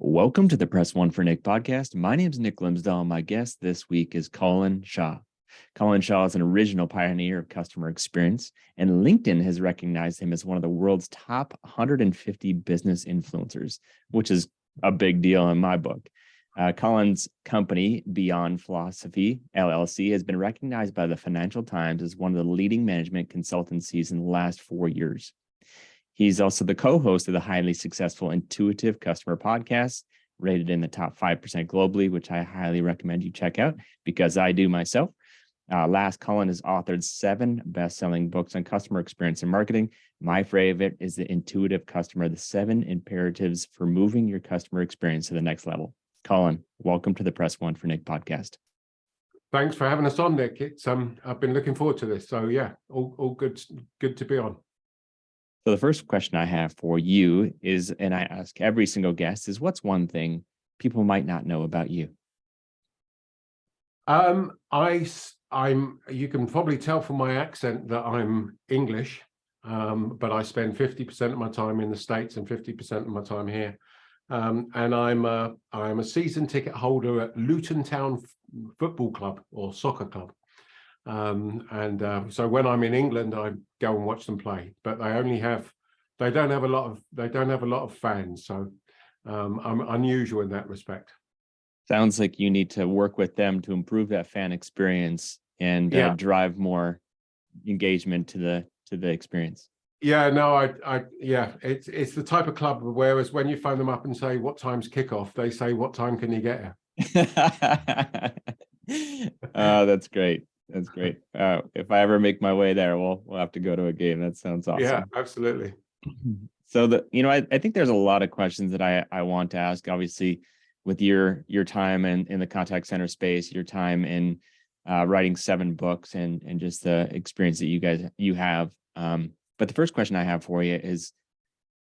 Welcome to the Press One for Nick podcast. My name is Nick Glimsdahl, and my guest this week is Colin Shaw. Colin Shaw is an original pioneer of customer experience, and LinkedIn has recognized him as one of the world's top 150 business influencers, which is a big deal in my book. Colin's company, Beyond Philosophy, LLC, has been recognized by the Financial Times as one of the leading management consultancies in the last 4 years. He's also the co-host of the highly successful Intuitive Customer Podcast, rated in the top 5% globally, which I highly recommend you check out because I do myself. Last, Colin has authored 7 best-selling books on customer experience and marketing. My favorite is The Intuitive Customer, the 7 imperatives for moving your customer experience to the next level. Colin, welcome to the Press One for Nick podcast. Thanks for having us on, Nick. It's I've been looking forward to this. So yeah, all good to be on. So the first question I have for you is, and I ask every single guest, is what's one thing people might not know about you? I'm you can probably tell from my accent that I'm English, but I spend 50% of my time in the States and 50% of my time here. And I'm a season ticket holder at Luton Town Football Club or Soccer Club. So when I'm in England, I go and watch them play, but they don't have a lot of fans. So I'm unusual in that respect. Sounds like you need to work with them to improve that fan experience and drive more engagement to the experience. Yeah, no, it's the type of club, whereas when you phone them up and say, what time's kickoff? They say, what time can you get here? Oh, that's great. That's great. If I ever make my way there, we'll have to go to a game. That sounds awesome. Yeah, absolutely. So I think there's a lot of questions that I want to ask, obviously, with your time in the contact center space, your time in writing 7 books and just the experience that you have. But the first question I have for you is,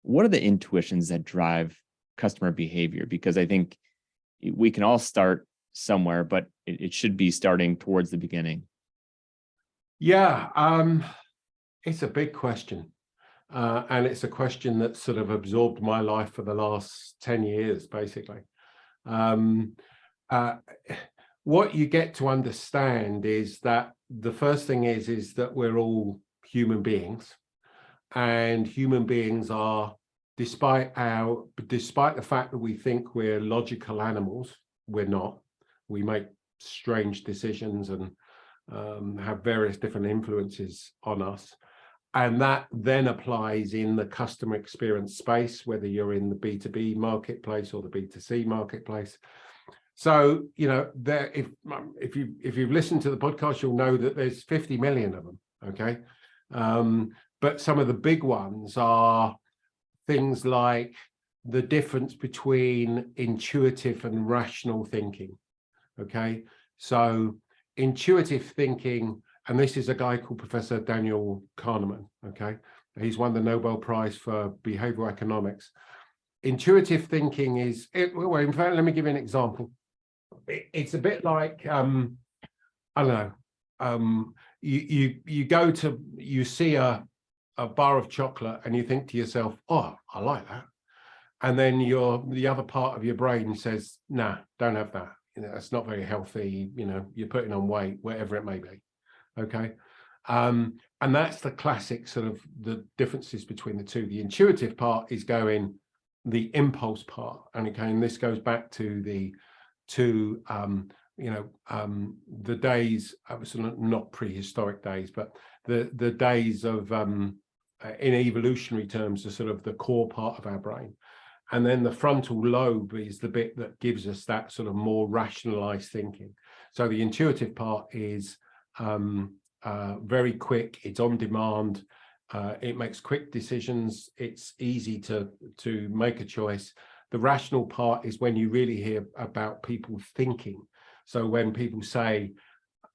what are the intuitions that drive customer behavior? Because I think we can all start somewhere, but it should be starting towards the beginning. Yeah, it's a big question. And it's a question that sort of absorbed my life for the last 10 years, basically. What you get to understand is that the first thing is that we're all human beings, and human beings are, despite the fact that we think we're logical animals, we're not. We make strange decisions and have various different influences on us. And that then applies in the customer experience space, whether you're in the B2B marketplace or the B2C marketplace. So, if you've listened to the podcast, you'll know that there's 50 million of them, okay? But some of the big ones are things like the difference between intuitive and rational thinking. Okay, so intuitive thinking, and this is a guy called Professor Daniel Kahneman. Okay, he's won the Nobel Prize for behavioral economics. Intuitive thinking is well, in fact, let me give you an example. It's a bit like I don't know. You see a bar of chocolate and you think to yourself, oh, I like that, and then the other part of your brain says, nah, don't have that. It's not very healthy, you're putting on weight, whatever it may be. Okay. And that's the classic sort of the differences between the two. The intuitive part is going the impulse part. And again, this goes back to the days, not prehistoric days, but the days of, in evolutionary terms, the sort of the core part of our brain. And then the frontal lobe is the bit that gives us that sort of more rationalized thinking. So the intuitive part is very quick, it's on demand, it makes quick decisions, it's easy to make a choice. The rational part is when you really hear about people thinking. So when people say,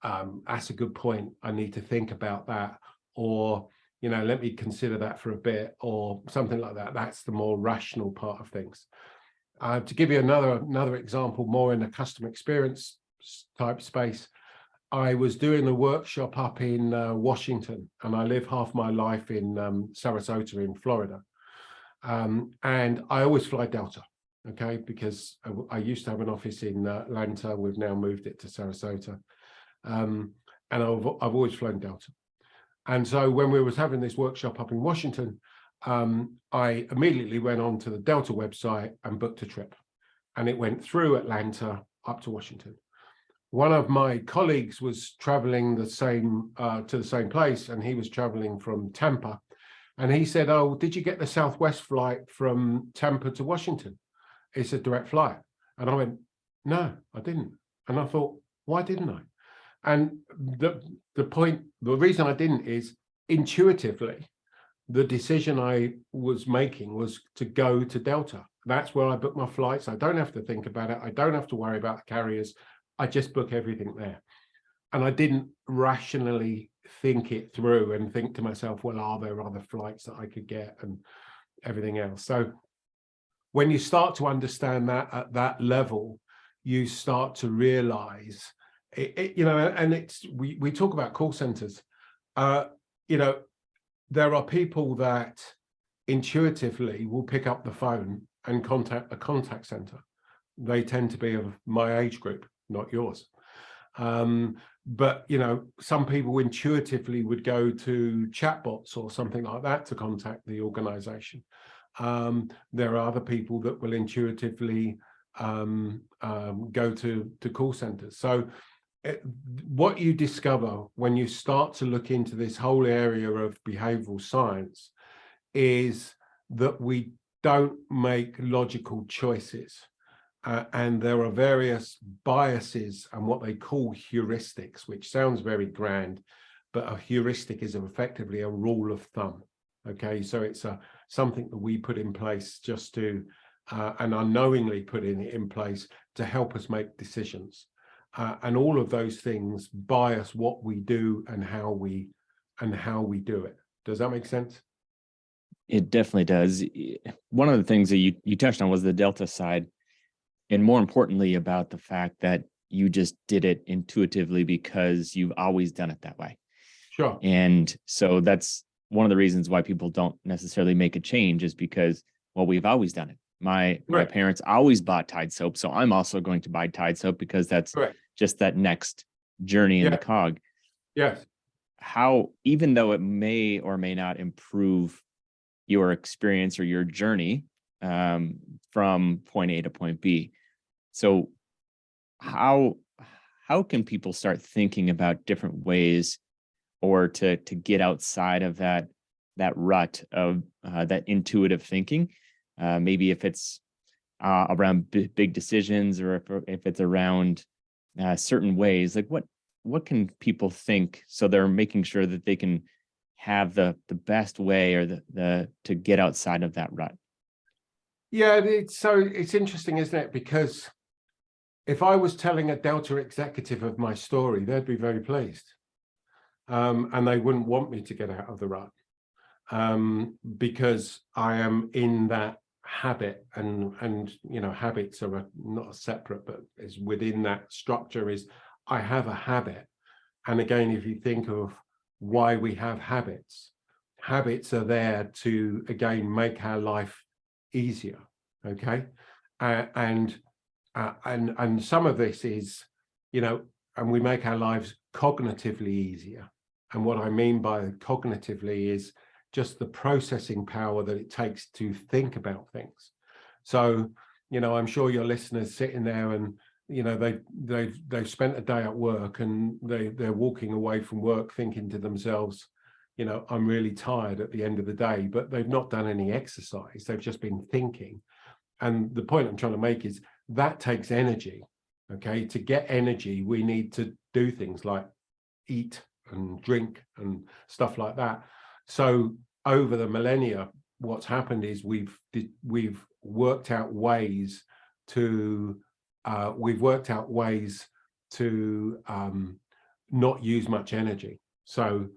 that's a good point, I need to think about that, or let me consider that for a bit, or something like that. That's the more rational part of things. To give you another example, more in a customer experience type space, I was doing a workshop up in Washington, and I live half my life in Sarasota in Florida. And I always fly Delta. okay, because I used to have an office in Atlanta. We've now moved it to Sarasota, and I've always flown Delta. And so when we was having this workshop up in Washington, I immediately went on to the Delta website and booked a trip, and it went through Atlanta up to Washington. One of my colleagues was traveling to the same place, and he was traveling from Tampa, and he said, "Oh, did you get the Southwest flight from Tampa to Washington? It's a direct flight." And I went, "No, I didn't." And I thought, why didn't I? And the reason I didn't is intuitively, the decision I was making was to go to Delta. That's where I book my flights. I don't have to think about it. I don't have to worry about the carriers. I just book everything there. And I didn't rationally think it through and think to myself, well, are there other flights that I could get and everything else? So when you start to understand that at that level, you start to realize and it's we talk about call centers. There are people that intuitively will pick up the phone and contact a contact center. They tend to be of my age group, not yours. But some people intuitively would go to chatbots or something like that to contact the organization. There are other people that will intuitively go to call centers. So what you discover when you start to look into this whole area of behavioral science is that we don't make logical choices. And there are various biases and what they call heuristics, which sounds very grand, but a heuristic is effectively a rule of thumb. Okay, so it's something that we put in place just to, and unknowingly putting it in place to help us make decisions. And all of those things bias what we do and how we do it. Does that make sense? It definitely does. One of the things that you touched on was the Delta side, and more importantly about the fact that you just did it intuitively because you've always done it that way. Sure. And so that's one of the reasons why people don't necessarily make a change, is because, well, we've always done it. My parents always bought Tide soap, so I'm also going to buy Tide soap because that's just that next journey in the cog. Yes. How, even though it may or may not improve your experience or your journey from point A to point B, so how can people start thinking about different ways or to get outside of that rut of that intuitive thinking? Maybe if it's around big decisions, or if it's around certain ways, like what can people think so they're making sure that they can have the best way or the to get outside of that rut? Yeah, it's interesting, isn't it? Because if I was telling a Delta executive of my story, they'd be very pleased, and they wouldn't want me to get out of the rut, because I am in that habit, and habits are not separate, but is within that structure. Is I have a habit, and again, if you think of why we have habits are there to again make our life easier. Okay, and some of this is, and we make our lives cognitively easier. And what I mean by cognitively is just the processing power that it takes to think about things. So, I'm sure your listeners sitting there and, they've spent a day at work, and they're walking away from work thinking to themselves, I'm really tired at the end of the day, but they've not done any exercise. They've just been thinking. And the point I'm trying to make is that takes energy. Okay, to get energy, we need to do things like eat and drink and stuff like that. So over the millennia, what's happened is we've worked out ways to not use much energy. So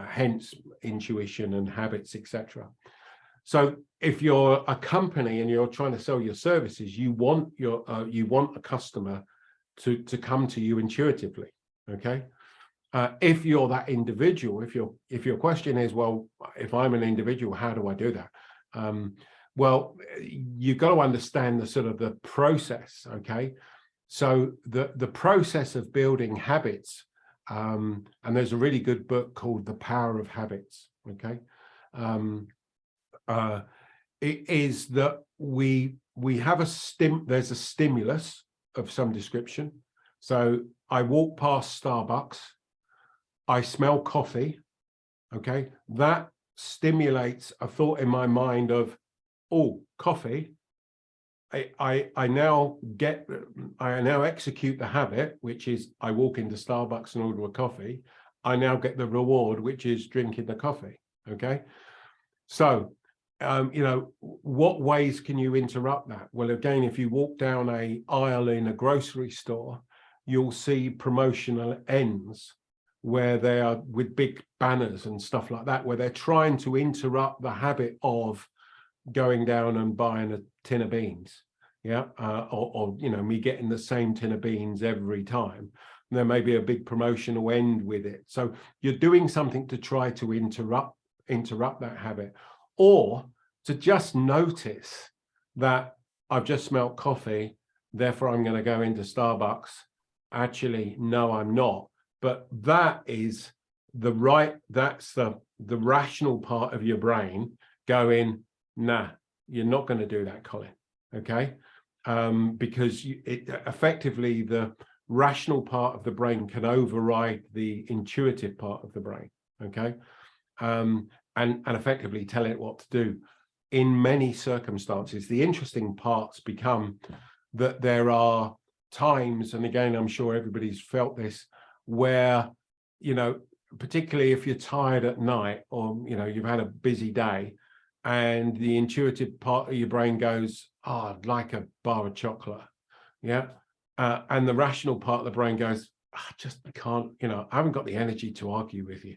hence intuition and habits, etc. So if you're a company and you're trying to sell your services, you want a customer to come to you intuitively. Okay. If you're that individual, if your question is, well, if I'm an individual, how do I do that? Well, you've got to understand the sort of the process, okay? So the process of building habits, and there's a really good book called The Power of Habits, okay? It is that we have there's a stimulus of some description. So I walk past Starbucks, I smell coffee, okay? That stimulates a thought in my mind of, oh, coffee. I now execute the habit, which is I walk into Starbucks and order a coffee. I now get the reward, which is drinking the coffee, okay? So, what ways can you interrupt that? Well, again, if you walk down an aisle in a grocery store, you'll see promotional ends where they are with big banners and stuff like that, where they're trying to interrupt the habit of going down and buying a tin of beans, or me getting the same tin of beans every time. And there may be a big promotional end with it. So you're doing something to try to interrupt that habit, or to just notice that I've just smelled coffee, therefore I'm going to go into Starbucks. Actually, no, I'm not. But that's the rational part of your brain going, nah, you're not going to do that, Colin, okay? Because effectively the rational part of the brain can override the intuitive part of the brain, okay? And effectively tell it what to do. In many circumstances, the interesting parts become that there are times, and again, I'm sure everybody's felt this, where, particularly if you're tired at night, or, you've had a busy day, and the intuitive part of your brain goes, oh, I'd like a bar of chocolate. Yeah. And the rational part of the brain goes, I just can't, I haven't got the energy to argue with you.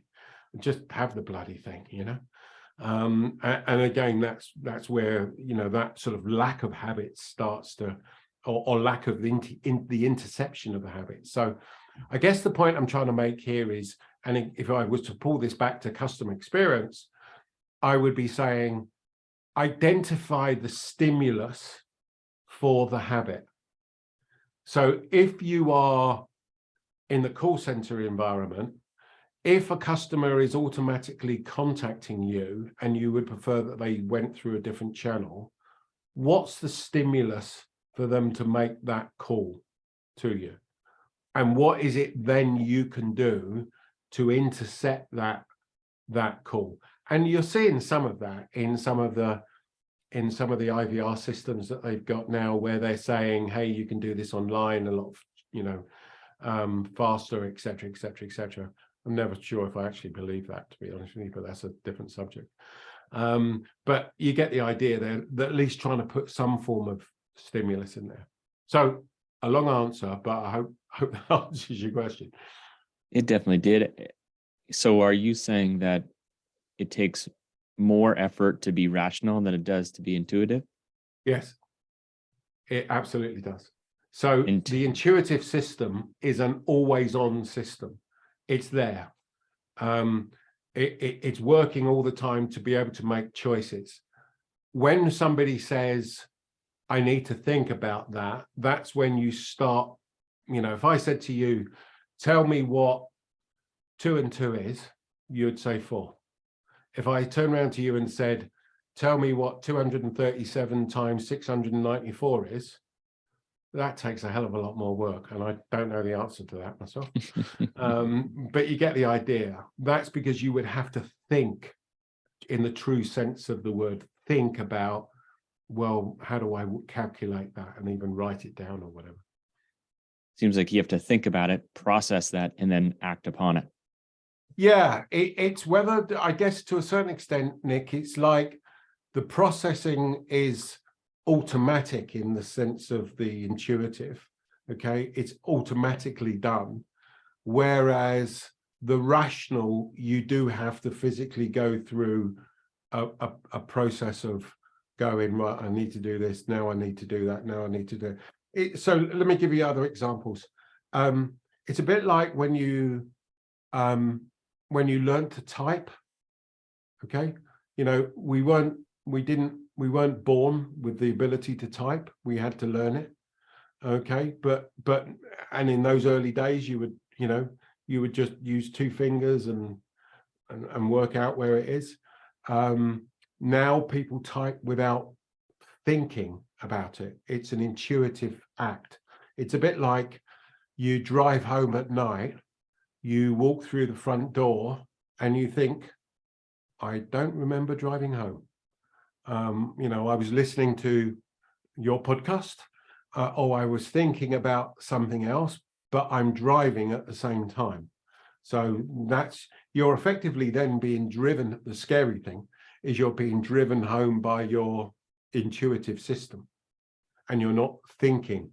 Just have the bloody thing, and again, that's where, that sort of lack of habit starts to, or lack of the interception of the habit. So I guess the point I'm trying to make here is, and if I was to pull this back to customer experience, I would be saying, identify the stimulus for the habit. So if you are in the call center environment, if a customer is automatically contacting you and you would prefer that they went through a different channel, what's the stimulus for them to make that call to you? And what is it then you can do to intercept that call? And you're seeing some of that in some of the IVR systems that they've got now, where they're saying, hey, you can do this online a lot, faster, etc., etc., etc. I'm never sure if I actually believe that, to be honest with you, but that's a different subject. But you get the idea there, that at least trying to put some form of stimulus in there. So a long answer, but I hope that answers your question. It definitely did. So are you saying that it takes more effort to be rational than it does to be intuitive? Yes, it absolutely does. So the intuitive system is an always-on system. It's there. It's working all the time to be able to make choices. When somebody says, I need to think about that, that's when you start, if I said to you, tell me what 2 and 2 is, you'd say 4. If I turn around to you and said, tell me what 237 times 694 is, that takes a hell of a lot more work. And I don't know the answer to that myself. But you get the idea. That's because you would have to think, in the true sense of the word, think about, well, how do I calculate that and even write it down or whatever? Seems like you have to think about it, process that, and then act upon it. Yeah, it's whether, I guess to a certain extent, Nick, it's like the processing is automatic in the sense of the intuitive, okay? It's automatically done. Whereas the rational, you do have to physically go through a process of going, right, I need to do this, now I need to do that, now I need to do it. So let me give you other examples. It's a bit like when you learn to type, okay? We didn't weren't born with the ability to type. We had to learn it. Okay, and in those early days, you would just use two fingers and work out where it is. Now people type without thinking about it. It's an intuitive act. It's a bit like you drive home at night, you walk through the front door and you think, I don't remember driving home. I was listening to your podcast, or I was thinking about something else, but I'm driving at the same time. So you're effectively then being driven. The scary thing is you're being driven home by your intuitive system, and you're not thinking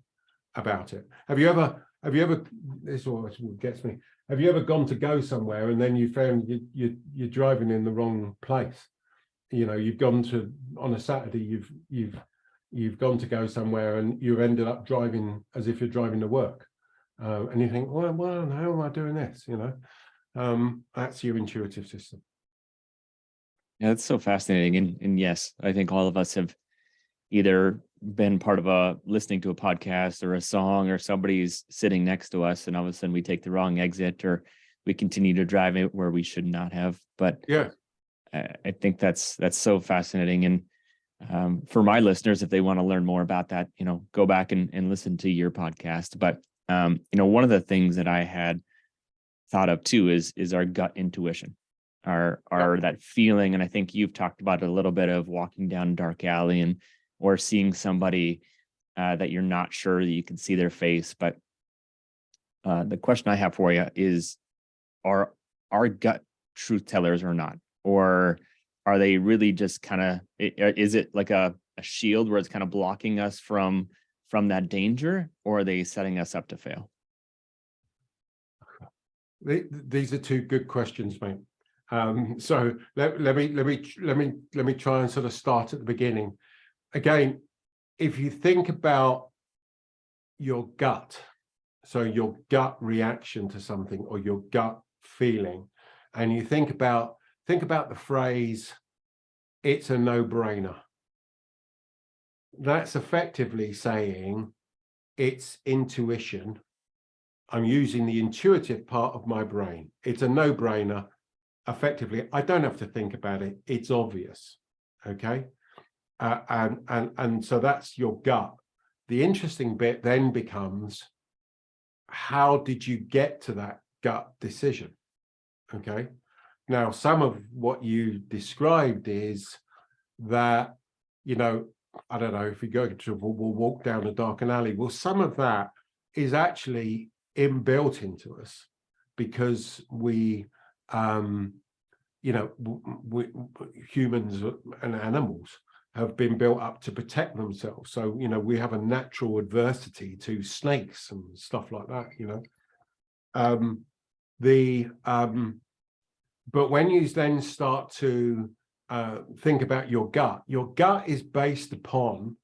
about it. Have you ever, this always gets me, have you ever gone to go somewhere and then you found you're driving in the wrong place? You've gone to, on a Saturday, you've gone to go somewhere and you've ended up driving as if you're driving to work. And you think, well, how am I doing this? That's your intuitive system. Yeah, that's so fascinating. And yes, I think all of us have either been part of listening to a podcast or a song, or somebody's sitting next to us and all of a sudden we take the wrong exit, or we continue to drive it where we should not have. But yeah, I think that's so fascinating. And for my listeners, if they want to learn more about that, go back and listen to your podcast. But one of the things that I had thought of too is our gut intuition, our that feeling. And I think you've talked about it a little bit, of walking down a dark alley or seeing somebody that you're not sure that you can see their face. But the question I have for you is, are our gut truth tellers or not? Or are they really just kind of, is it like a shield where it's kind of blocking us from that danger, or are they setting us up to fail? These are two good questions, mate. So let me try and sort of start at the beginning. Again, if you think about your gut, so your gut reaction to something or your gut feeling, and you think about the phrase, it's a no-brainer. That's effectively saying it's intuition. I'm using the intuitive part of my brain. It's a no-brainer. Effectively, I don't have to think about it. It's obvious. Okay. And so that's your gut. The interesting bit then becomes, how did you get to that gut decision? Okay. Now, some of what you described is that, I don't know, if you go to, we'll walk down a dark alley. Well, some of that is actually inbuilt into us, because we humans and animals have been built up to protect themselves. So, we have a natural adversity to snakes and stuff like that, but when you then start to think about your gut is based upon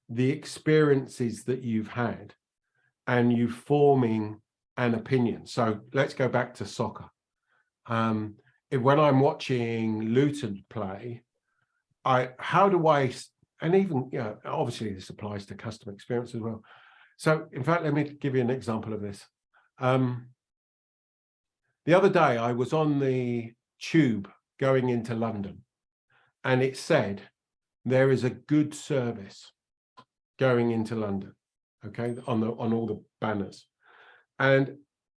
the experiences that you've had and you forming an opinion. So let's go back to soccer. When I'm watching Luton play, and even, obviously this applies to customer experience as well. So in fact, let me give you an example of this. The other day I was on the tube going into London, and it said there is a good service going into London, okay, on all the banners. And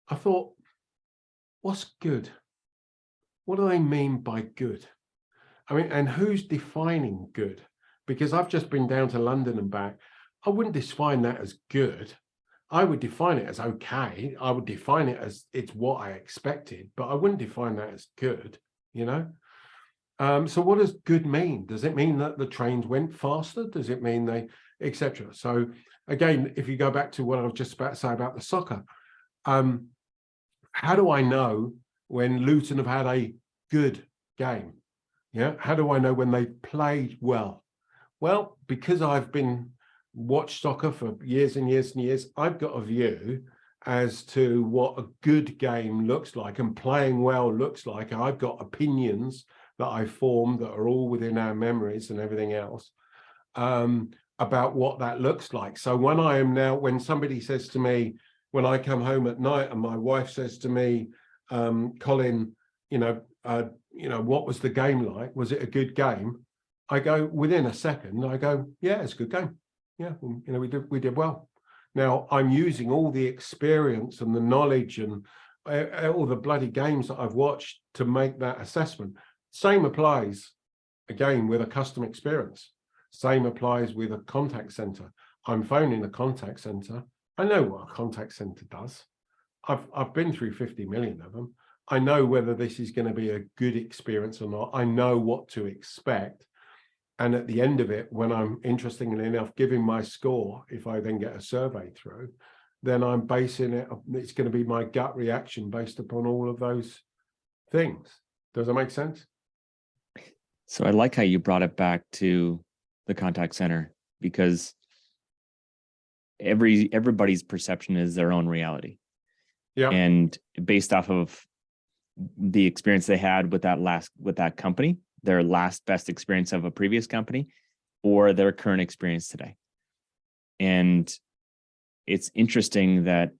I thought, what's good? What do they mean by good? I mean, and who's defining good? Because I've just been down to London and back. I wouldn't define that as good. I would define it as okay. I would define it as it's what I expected, but I wouldn't define that as good, So what does good mean? Does it mean that the trains went faster? Does it mean they, etc.? So again, if you go back to what I was just about to say about the soccer, how do I know when Luton have had a good game? Yeah, how do I know when they played well? Well, because I've been watched soccer for years and years and years, I've got a view as to what a good game looks like and playing well looks like. I've got opinions that I form that are all within our memories and everything else. about what that looks like. So when somebody says to me, when I come home at night and my wife says to me, Colin, what was the game like? Was it a good game? I go, within a second, I go, yeah, it's a good game. Yeah, we did well. Now I'm using all the experience and the knowledge and all the bloody games that I've watched to make that assessment. Same applies again with a customer experience. Same applies with a contact center. I'm phoning a contact center. I know what a contact center does. I've been through 50 million of them. I know whether this is going to be a good experience or not. I know what to expect. And at the end of it, when I'm, interestingly enough, giving my score, if I then get a survey through, then I'm basing it, it's going to be my gut reaction based upon all of those things. Does that make sense? So I like how you brought it back to the contact center, because everybody's perception is their own reality. Yeah. And based off of the experience they had with that company, their last best experience of a previous company, or their current experience today. And it's interesting that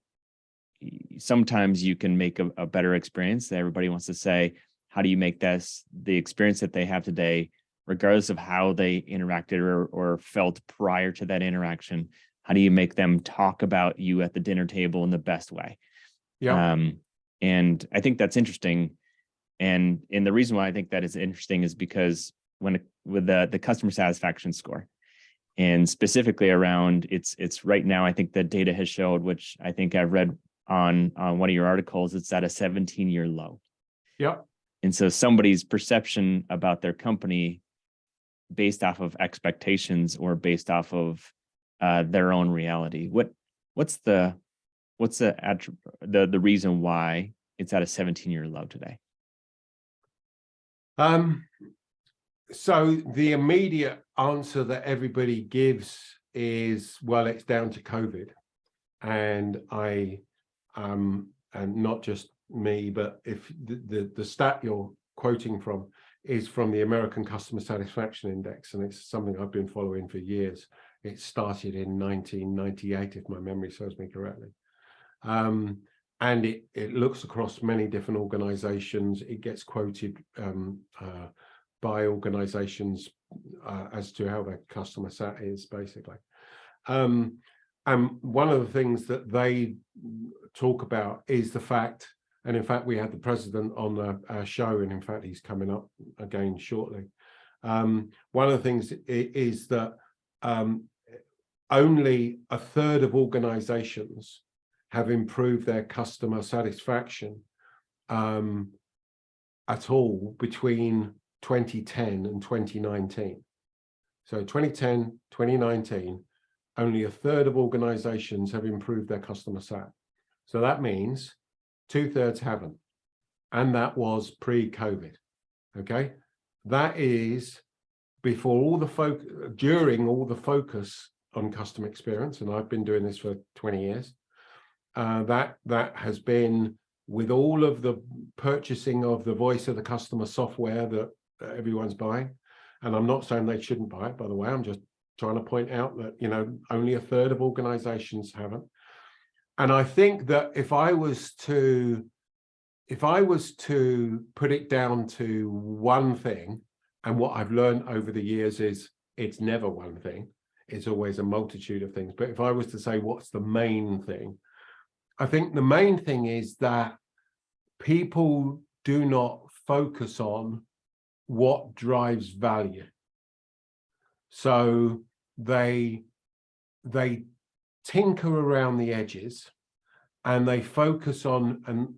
sometimes you can make a better experience. Everybody wants to say, how do you make this the experience that they have today, regardless of how they interacted or felt prior to that interaction? How do you make them talk about you at the dinner table in the best way? Yeah. And I think that's interesting. And the reason why I think that is interesting is because with the customer satisfaction score, and specifically around it's right now, I think the data has showed, which I think I've read on one of your articles, it's at a 17-year low. Yeah. And so somebody's perception about their company based off of expectations or based off of their own reality. What's the reason why it's at a 17-year low today? So the immediate answer that everybody gives is, well, it's down to COVID. And and not just me, but if the stat you're quoting from is from the American Customer Satisfaction Index, and it's something I've been following for years. It started in 1998, if my memory serves me correctly. And it looks across many different organizations. It gets quoted by organizations as to how their customer sat is, basically. And one of the things that they talk about is the fact, and in fact, we had the president on our show, and in fact, he's coming up again shortly. One of the things is that only a third of organizations have improved their customer satisfaction at all between 2010 and 2019. So 2010, 2019, only a third of organizations have improved their customer sat. So that means 2/3 haven't. And that was pre-COVID. Okay. That is before all the during all the focus on customer experience. And I've been doing this for 20 years. That has been with all of the purchasing of the voice of the customer software that everyone's buying. And I'm not saying they shouldn't buy it, by the way. I'm just trying to point out that, only a third of organizations haven't. And I think that if I was to put it down to one thing, and what I've learned over the years is it's never one thing. It's always a multitude of things. But if I was to say what's the main thing, I think the main thing is that people do not focus on what drives value. So they tinker around the edges, and they focus on, and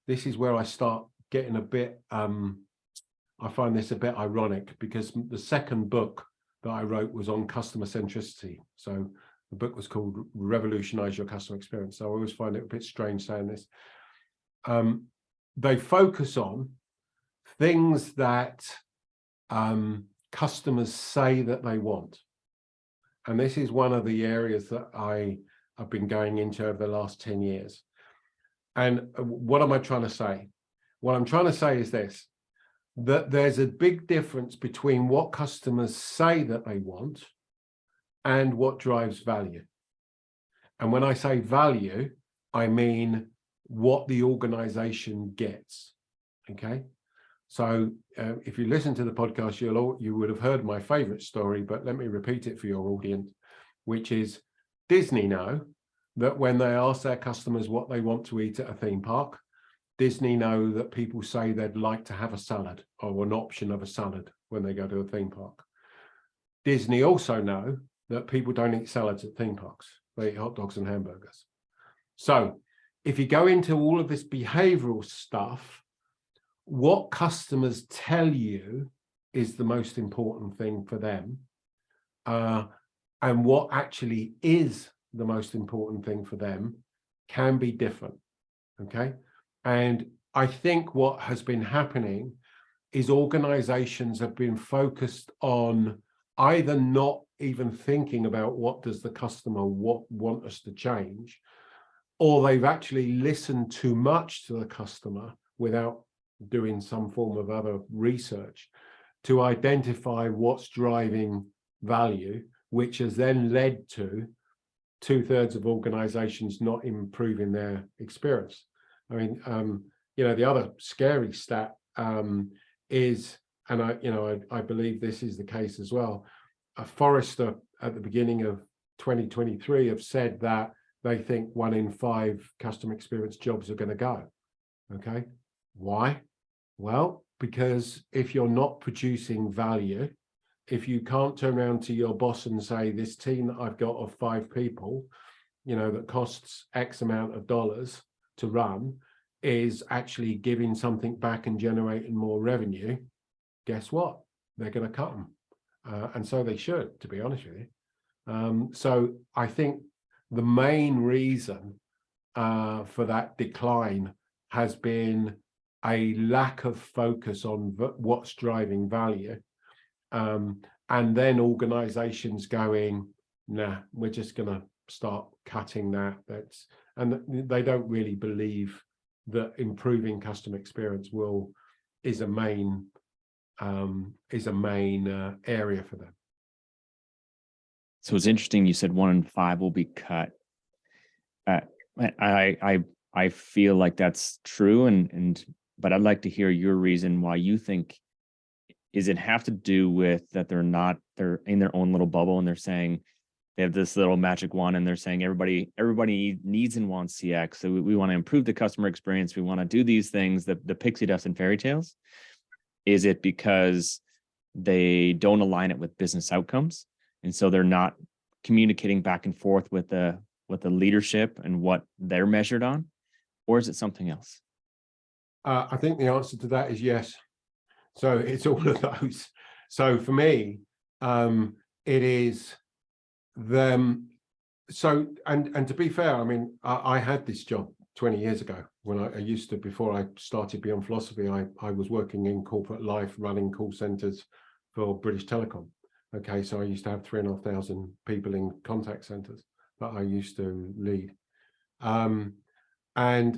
this is where I start getting a bit, I find this a bit ironic, because the second book that I wrote was on customer centricity. So the book was called Revolutionize Your Customer Experience. So I always find it a bit strange saying this. They focus on things that customers say that they want. And this is one of the areas that I've been going into over the last 10 years. And what am I trying to say? What I'm trying to say is this. that there's a big difference between what customers say that they want and what drives value. And when I say value, I mean what the organization gets. Okay. So if you listen to the podcast, you would have heard my favorite story, but let me repeat it for your audience, which is Disney know that when they ask their customers what they want to eat at a theme park, Disney know that people say they'd like to have a salad or an option of a salad when they go to a theme park. Disney also know that people don't eat salads at theme parks. They eat hot dogs and hamburgers. So if you go into all of this behavioral stuff, what customers tell you is the most important thing for them. And what actually is the most important thing for them can be different. Okay. And I think what has been happening is organizations have been focused on either not even thinking about what does the customer want us to change, or they've actually listened too much to the customer without doing some form of other research to identify what's driving value, which has then led to 2/3 of organizations not improving their experience. I mean, the other scary stat is, and I believe this is the case as well, Forrester at the beginning of 2023 have said that they think 1 in 5 customer experience jobs are going to go. Okay. Why? Well, because if you're not producing value, if you can't turn around to your boss and say, this team that I've got of 5 people, that costs X amount of dollars to run is actually giving something back and generating more revenue, guess what? They're going to cut them. And so they should, to be honest with you. So I think the main reason for that decline has been a lack of focus on what's driving value. And then organizations going, nah, we're just going to start cutting that. And they don't really believe that improving customer experience is a main area for them. So it's interesting. You said 1 in 5 will be cut. I feel like that's true, but I'd like to hear your reason why you think. Is it have to do with that they're in their own little bubble and they're saying they have this little magic wand and they're saying everybody needs and wants CX. So we want to improve the customer experience. We want to do these things, the pixie dust and fairy tales. Is it because they don't align it with business outcomes? And so they're not communicating back and forth with the leadership and what they're measured on? Or is it something else? I think the answer to that is yes. So it's all of those. So for me, it is them. So, and to be fair, I mean, I had this job 20 years ago when I used to, before I started Beyond Philosophy, I was working in corporate life, running call centers for British Telecom. Okay, so I used to have 3,500 people in contact centers that I used to lead. So I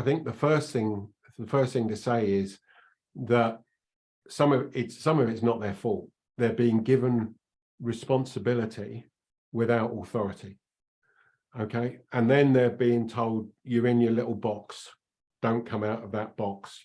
think the first thing to say is that some of it's not their fault. They're being given responsibility without authority. Okay, and then they're being told, you're in your little box, don't come out of that box.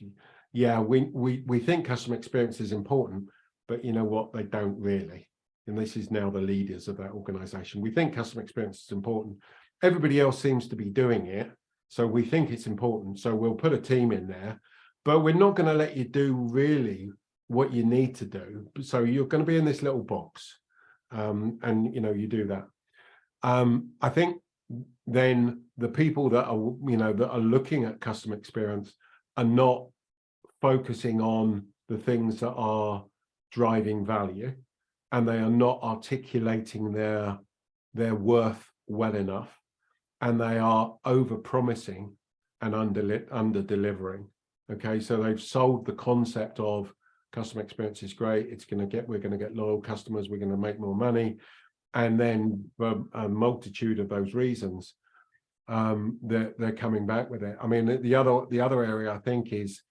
Yeah, we think customer experience is important, but you know what, they don't really. And this is now the leaders of that organization. We think customer experience is important. Everybody else seems to be doing it, so we think it's important, so we'll put a team in there, but we're not going to let you do really what you need to do. So you're going to be in this little box, and you do that. I think then the people that are looking at customer experience are not focusing on the things that are driving value, and they are not articulating their worth well enough, and they are over promising and under delivering. Okay, so they've sold the concept of customer experience is great, we're going to get loyal customers, we're going to make more money, and then for a multitude of those reasons, they're coming back with it. I mean, the other area I think is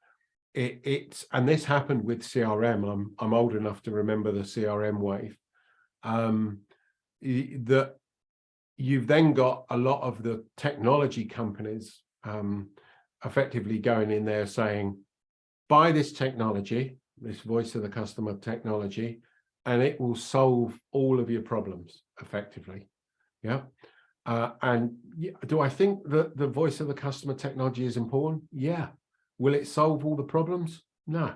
and this happened with CRM. I'm old enough to remember the CRM wave. That you've then got a lot of the technology companies effectively going in there saying, buy this technology, this voice of the customer technology, and it will solve all of your problems effectively. Yeah. And do I think that the voice of the customer technology is important? Yeah. Will it solve all the problems? No.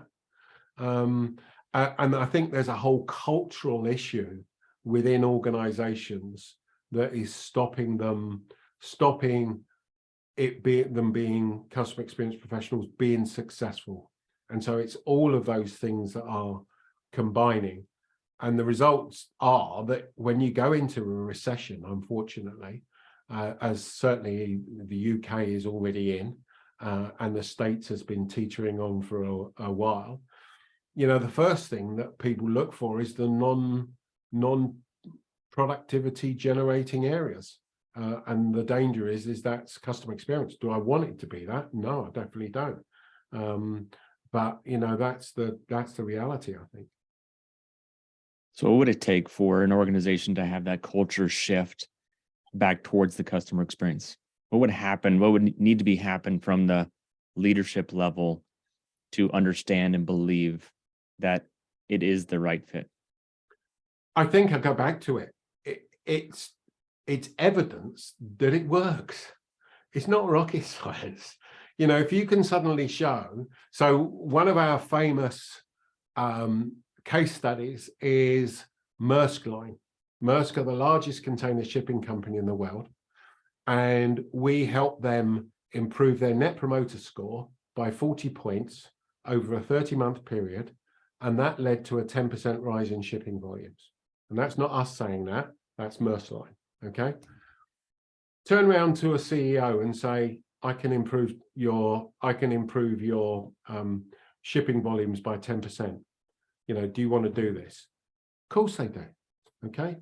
And I think there's a whole cultural issue within organizations that is stopping them being customer experience professionals being successful. And so it's all of those things that are combining. And the results are that when you go into a recession, unfortunately, as certainly the UK is already in, and the States has been teetering on for a while, the first thing that people look for is the non-productivity generating areas. And the danger is that's customer experience. Do I want it to be that? No, I definitely don't. But that's the reality, I think. So what would it take for an organization to have that culture shift back towards the customer experience? What would happen? What would need to be happen from the leadership level to understand and believe that it is the right fit? I think I go back to it. It's evidence that it works. It's not rocket science. If you can suddenly show, so one of our famous case studies is Maersk Line. Maersk are the largest container shipping company in the world. And we helped them improve their net promoter score by 40 points over a 30-month period. And that led to a 10% rise in shipping volumes. And that's not us saying that, that's Maersk Line, okay? Turn around to a CEO and say, I can improve your shipping volumes by 10%. Do you want to do this? Of course they do, okay?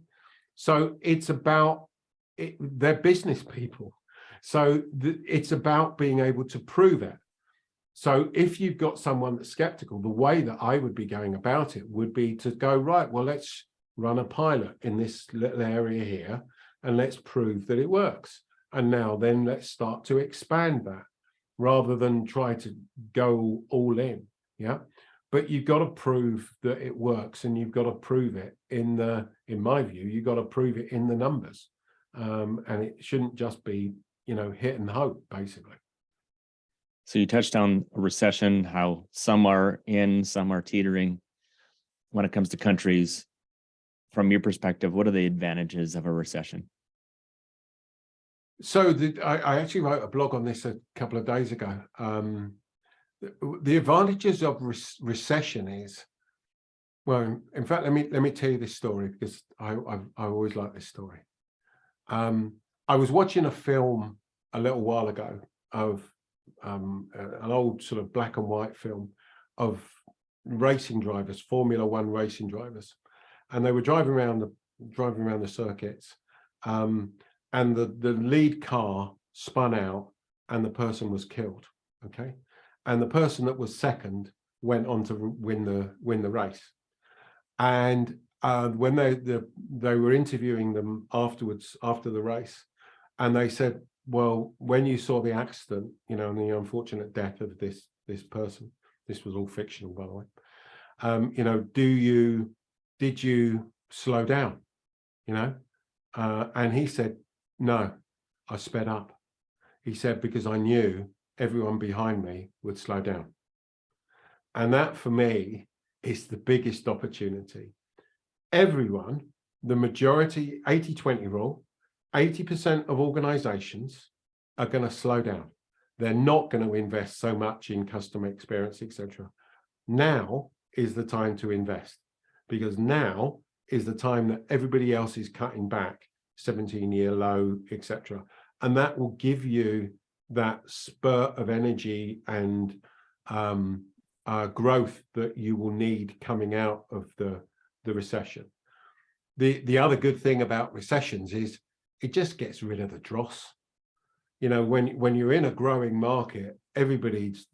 So it's about, they're business people. So it's about being able to prove it. So if you've got someone that's skeptical, the way that I would be going about it would be to go, right, well, let's run a pilot in this little area here, and let's prove that it works. And now then let's start to expand that rather than try to go all in. Yeah. But you've got to prove that it works, and you've got to prove it in my view, you've got to prove it in the numbers. And it shouldn't just be, hit and hope, basically. So you touched on a recession, how some are in, some are teetering. When it comes to countries, from your perspective, what are the advantages of a recession? So I actually wrote a blog on this a couple of days ago. The advantages of recession is, well, in fact, let me tell you this story, because I always like this story. I was watching a film a little while ago of an old sort of black and white film of racing drivers, Formula One racing drivers, and they were driving around the circuits, and the lead car spun out, and the person was killed. Okay. And the person that was second went on to win the race. And when they were interviewing them afterwards, after the race, and they said, well, when you saw the accident, and the unfortunate death of this person, this was all fictional, by the way, did you slow down? And he said, no, I sped up. He said, because I knew everyone behind me would slow down. And that for me is the biggest opportunity. Everyone, the majority, 80-20 rule, 80% of organizations are going to slow down. They're not going to invest so much in customer experience, etc. Now is the time to invest, because now is the time that everybody else is cutting back, 17-year low, etc. And that will give you that spurt of energy and growth that you will need coming out of the recession. The other good thing about recessions is it just gets rid of the dross. when you're in a growing market, everybody's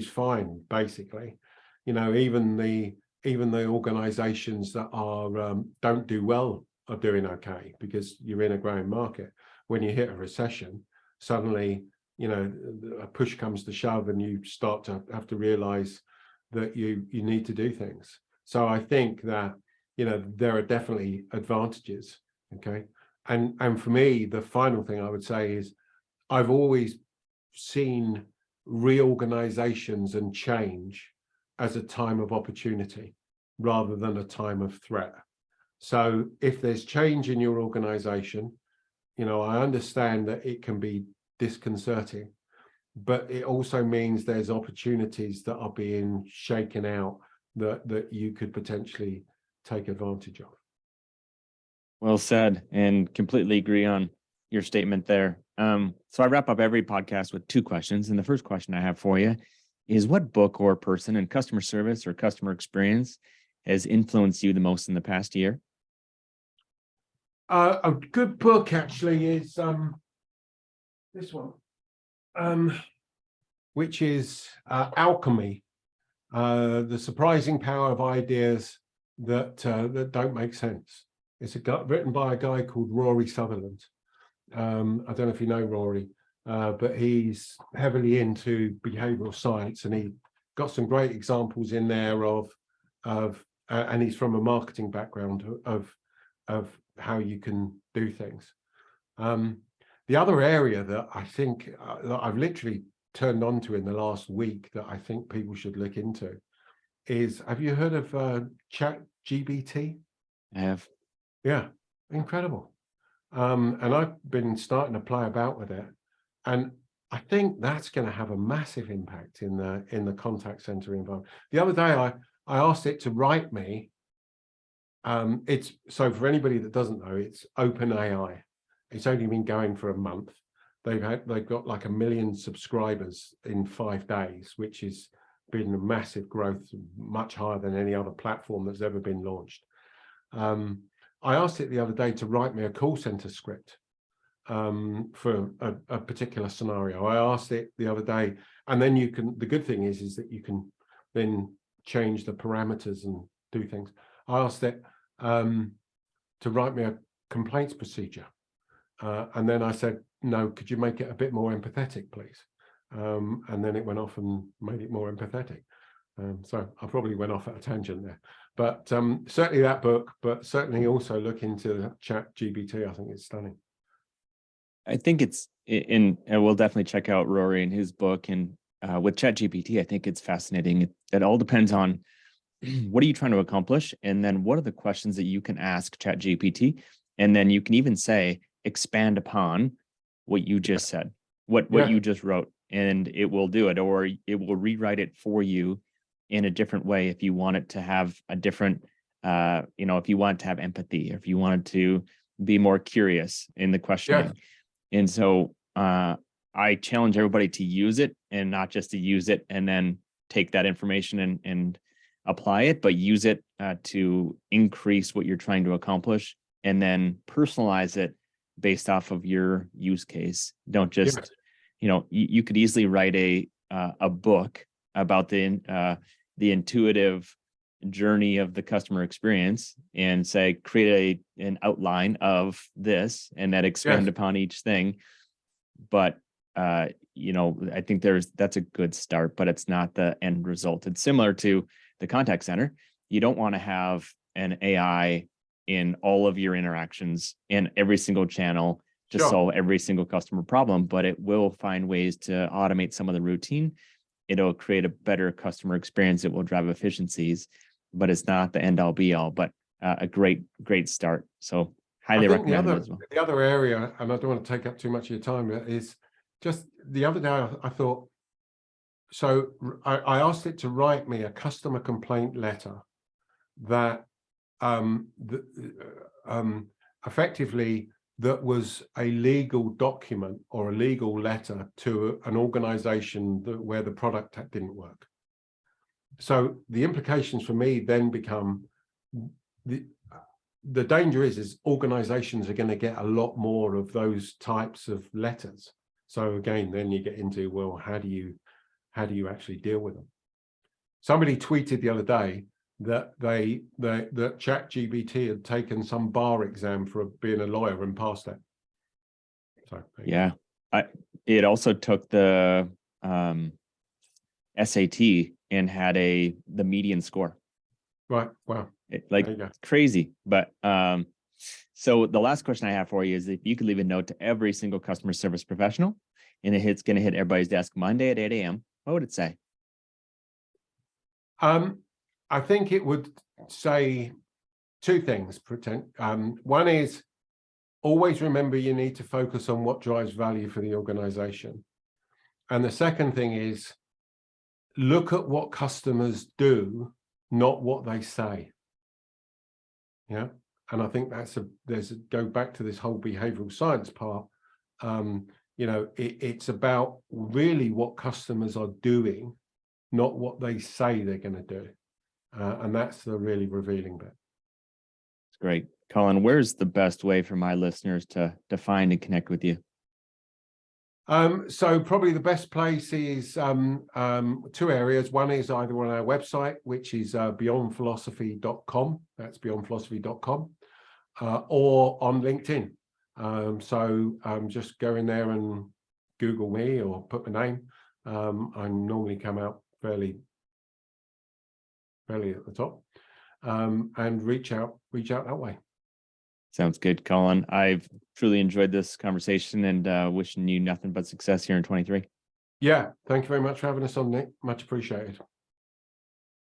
fine, basically. Even the organizations that are don't do well are doing okay, because you're in a growing market. When you hit a recession, suddenly a push comes to shove, and you start to have to realize that you need to do things. So I think that there are definitely advantages. Okay. And for me, the final thing I would say is, I've always seen reorganizations and change as a time of opportunity rather than a time of threat. So if there's change in your organization, I understand that it can be disconcerting, but it also means there's opportunities that are being shaken out that you could potentially take advantage of. Well said, and completely agree on your statement there. So I wrap up every podcast with two questions. And the first question I have for you is, what book or person in customer service or customer experience has influenced you the most in the past year? A good book actually is this one, which is Alchemy, The Surprising Power of Ideas that Don't Make Sense. It's written by a guy called Rory Sutherland. I don't know if you know Rory, but he's heavily into behavioral science, and he got some great examples in there of and he's from a marketing background of how you can do things. The other area that I think that I've literally turned on to in the last week that I think people should look into is, have you heard of ChatGPT? I have. Yeah, incredible. And I've been starting to play about with it, and I think that's going to have a massive impact in the contact center environment. The other day, I asked it to write me. It's so, for anybody that doesn't know, it's OpenAI. It's only been going for a month. They've got like 1 million subscribers in 5 days, which has been a massive growth, much higher than any other platform that's ever been launched. I asked it the other day to write me a call center script for a particular scenario. I asked it the other day, and then the good thing is that you can then change the parameters and do things. I asked it to write me a complaints procedure. And then I said, no, could you make it a bit more empathetic, please? And then it went off and made it more empathetic. So I probably went off at a tangent there, but certainly that book, but certainly also look into ChatGPT. I think it's stunning. I think it's and we'll definitely check out Rory and his book. And with ChatGPT, I think it's fascinating. It all depends on what are you trying to accomplish, and then what are the questions that you can ask ChatGPT, and then you can even say, expand upon what you just said, what you just wrote, and it will do it, or it will rewrite it for you in a different way if you want it to have a different, if you want to have empathy, or if you wanted to be more curious in the questioning. Yeah. And so I challenge everybody to use it, and not just to use it and then take that information and apply it, but use it to increase what you're trying to accomplish, and then personalize it based off of your use case. Don't just, you could easily write a book about the intuitive journey of the customer experience and say, create an outline of this, and then expand upon each thing. But I think that's a good start, but it's not the end result. It's similar to the contact center. You don't want to have an AI in all of your interactions in every single channel to solve every single customer problem, but it will find ways to automate some of the routine. It'll create a better customer experience. It will drive efficiencies, but it's not the end all be all, but a great start. So highly recommend it as well. The other area, and I don't want to take up too much of your time, is just the other day I thought, so I asked it to write me a customer complaint letter that effectively that was a legal document or a legal letter to an organization where the product didn't work. So the implications for me then become, the danger is organizations are going to get a lot more of those types of letters. So again, then you get into, well, how do you actually deal with them? Somebody tweeted the other day that that ChatGPT had taken some bar exam for being a lawyer and passed it. So yeah, it also took the SAT and had the median score. Right. Wow. Crazy. But so the last question I have for you is, if you could leave a note to every single customer service professional, and it's going to hit everybody's desk Monday at 8 a.m., what would it say? I think it would say two things. One is, always remember you need to focus on what drives value for the organization. And the second thing is, look at what customers do, not what they say. Yeah. And I think go back to this whole behavioral science part. It's about really what customers are doing, not what they say they're going to do. And that's the really revealing bit. It's great. Colin, where's the best way for my listeners to find and connect with you? So probably the best place is two areas. One is either on our website, which is beyondphilosophy.com. That's beyondphilosophy.com, or on LinkedIn. Just go in there and Google me or put my name. I normally come out fairly at the top, and reach out that way. Sounds good, Colin. I've truly enjoyed this conversation, and wishing you nothing but success here in 23. Yeah, thank you very much for having us on, Nick. Much appreciated.